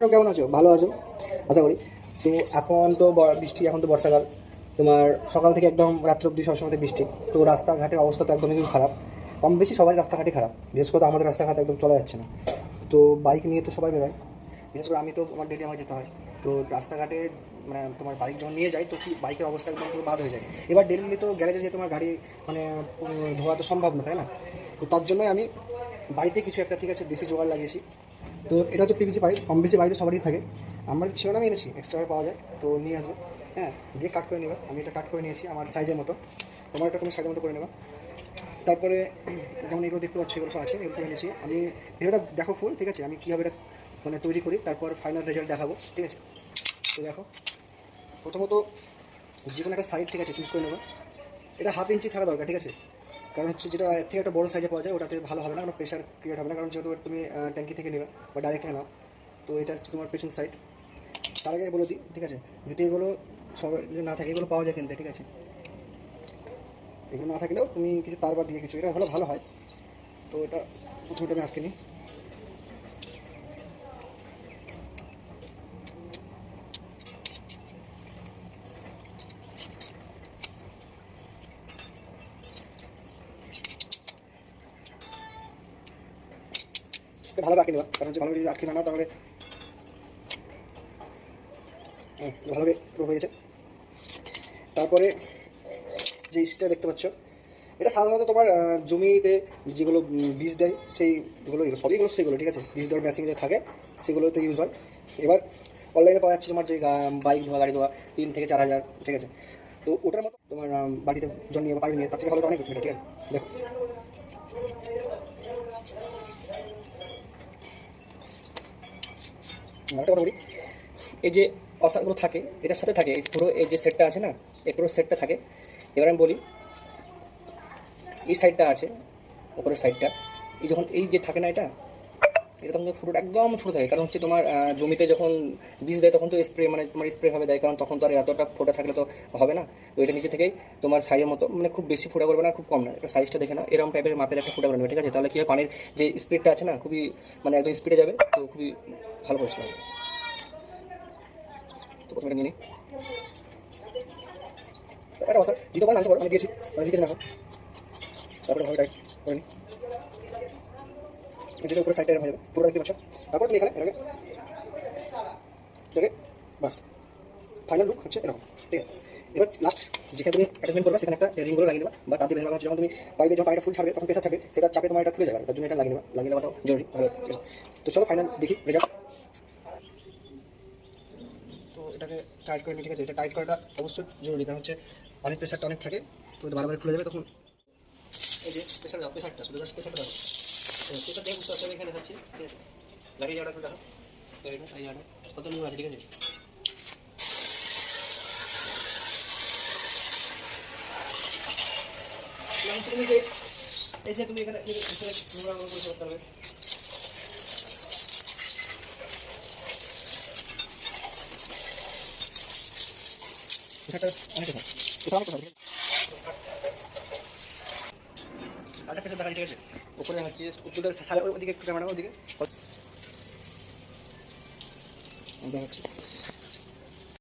কেমন আছো? ভালো আছো আশা করি। তো এখন তো বৃষ্টি, এখন তো বর্ষাকাল। তোমার সকাল থেকে একদম রাত্র অব্দি সবসময় বৃষ্টি। তো রাস্তাঘাটের অবস্থা তো একদমই খারাপ। কম বেশি সবাই রাস্তাঘাটই খারাপ, বিশেষ করে আমাদের রাস্তাঘাট একদম চলা যাচ্ছে না। তো বাইক নিয়ে তো সবাই বেরোয়, বিশেষ করে আমি তো আমার ডেলি আমার যেতে হয়। তো রাস্তাঘাটে মানে তোমার বাইক যখন নিয়ে যাই তো কি বাইকের অবস্থা একদম পুরো বাদ হয়ে যায়। এবার ডেলি তো গ্যারেজে যে তোমার গাড়ি মানে ধোয়া তো সম্ভব না, তাই না? তো তার জন্যই আমি বাড়িতে কিছু একটা, ঠিক আছে, দেশি জোগাড় লাগিয়েছি। তো এটা হচ্ছে পিভিসি পাইপ, কম বেশি বাড়িতে সবারই থাকে। আমার ছিল না, আমি এনেছি, এক্সট্রা পাওয়া যায় তো নিয়ে আসবে। হ্যাঁ, দিয়ে কাট করে নেবে। আমি এটা কাট করে নিয়েছি আমার সাইজের মতো, তোমার এটা তুমি সাইজের মতো করে নেবে। তারপরে যেমন এগুলো দেখতে পাচ্ছি, এগুলো সব আছে, এগুলো করে নিয়েছি আমি। ভিডিওটা দেখো ফুল, ঠিক আছে? আমি কীভাবে এটা মানে তৈরি করি, তারপর ফাইনাল রেজাল্ট দেখাবো, ঠিক আছে? তো দেখো, প্রথমত যে কোনো একটা সাইড, ঠিক আছে, চুজ করে নেবে। এটা 1/2 ইঞ্চি থাকা দরকার, ঠিক আছে? কারণ হচ্ছে যেটা এর থেকে একটা বড়ো সাইজে পাওয়া যায় ওটাতে ভালো হবে না, কারণ প্রেশার ক্রিয়েট হবে না, কারণ যেহেতু তুমি ট্যাঙ্কি থেকে নেবে বা ডাইরেক্ট থেকে নাও। তো এটা হচ্ছে তোমার পেছন সাইড। তার আগে বলে দিই, ঠিক আছে, যদি এগুলো সব যদি না থাকে, এগুলো পাওয়া যায় কিনতে, ঠিক আছে? এগুলো না থাকলেও তুমি কিছু তার বা দিয়ে কিছু এটা হলে ভালো হয়। তো এটা প্রথমে আমি আটকে নিই। ভালোভাবে আটকে নেবা, কারণ হচ্ছে ভালোভাবে যদি আটকে না নাও তাহলে ভালোভাবে পুরো হয়ে গেছে। তারপরে যে ইস্টটা দেখতে পাচ্ছ, এটা সাধারণত তোমার জমিতে যেগুলো বীজ দেয় সেইগুলো, সবই এগুলো সেগুলো, ঠিক আছে? বীজ দেওয়ার মেশিন যে থাকে সেগুলোতে ইউজ হয়। এবার অনলাইনে পাওয়া যাচ্ছে তোমার যে বাইক ধোয়া, গাড়ি ধোয়া 3 থেকে 4 হাজার, ঠিক আছে? তো ওটার মতো তোমার বাড়িতে জল নিয়ে বা পাইপ নিয়ে তার থেকে ভালো অনেক কিছু, ঠিক আছে? দেখো, একটা কথা বলি, এই যে অসারগুলো থাকে এটার সাথে থাকে, এই পুরো এই যে সেটটা আছে না, এই পুরো সেটটা থাকে। এবার আমি বলি, এই সাইডটা আছে, উপরের সাইডটা, এই যখন এই যে থাকে না এটা, এটা তখন ফুটোটা একদম ছোটো থাকে, কারণ হচ্ছে তোমার জমিতে যখন বীজ দেয় তখন তো স্প্রে মানে তোমার স্প্রে ভাবে দেয়, কারণ তখন তো আর এতটা ফোটা থাকলে তো হবে না। তো এটা নিচে থেকেই তোমার সাইজের মতো, মানে খুব বেশি ফোটা করবে না, খুব কম না, এটা সাইজটা দেখে না, এরকম টাইপের মাপের একটা ফোটা করবে, ঠিক আছে? তাহলে কী হয়, পানির যে স্পিডটা আছে না খুবই মানে একদম স্পিডে যাবে, তো খুবই ভালো পরিষ্কার হবে। তো প্রথমে নিয়ে নিই একটা অবস্থা, দ্বিতীয়বার আনতে পারো, আমি দিয়েছি, আমি লিখেছি না। তারপরে ভাবে টাইট করে নিই, যেটা উপরে সাইডটা হয়ে যাবে পুরো দেখতে পাচ্ছ। তারপর তুমি এখানে এটাকে দেখে বাস ফাইনাল লুক হচ্ছে এরকম, ঠিক আছে? এবার লাস্ট যেখানে তুমি অ্যাটাচমেন্ট করবে সেখানে একটা রিংগুলো লাগিয়ে নেবা, বা তাতে বেশিরভাগ হচ্ছে যখন তুমি পাইপে যখন পানিটা ফুল ছাড়বে তখন প্রেসার থাকবে, সেটা চাপে তোমার এটা খুলে যাবে, তার জন্য এটা লাগিয়ে নেবা, লাগিয়ে নেওয়াটাও জরুরি, ভালো, ঠিক আছে? তো চলো ফাইনাল দেখি রেজাল্ট। তো এটাকে টাইট করে নিই, ঠিক আছে? এটা টাইট করাটা অবশ্যই জরুরি, কারণ হচ্ছে পানির প্রেসারটা অনেক থাকে, তো এটা বারবার খুলে যাবে তখন। এই যে প্রেসার দাও, প্রেসারটা শুধু জাস্ট প্রেসারটা দাও, প্রেসার দিয়ে বুঝতে পারছো এখানে দেখাচ্ছি, ঠিক আছে? লাগিয়ে যাওয়াটা একটু দেখো, তো এটা এই জায়গাটা কত নিউ আছে, ঠিক আছে? তুমি যে এই যে তুমি এখানে নোংরা করতে পারবে, এটা অনেক কথা, এটা অনেক কথা। আরেকটা পেছনে দেখা, ঠিক আছে? উপরে হচ্ছে উত্তর সাড়ে ওদিকে একটু ক্যামেরা ওদিকে দেখাচ্ছি।